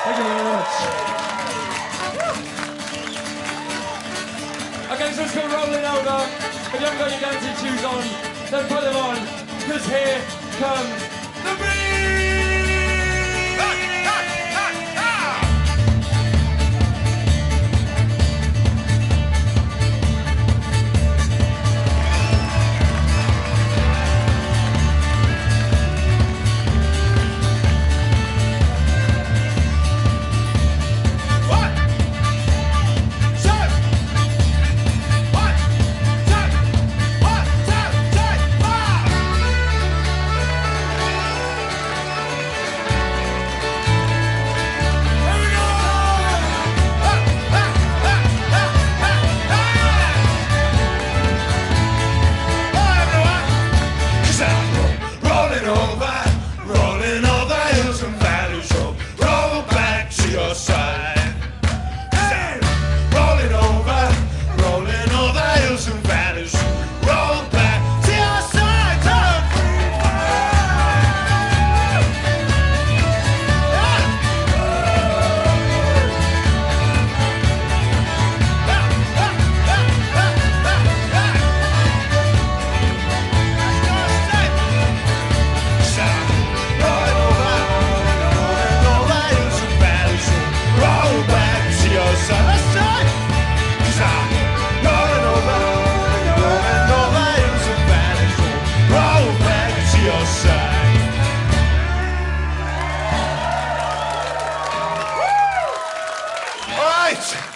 Thank you very much. Okay, so let's go rolling over. If you haven't got your dancing shoes on, then put them on, because here comes the beat! Right.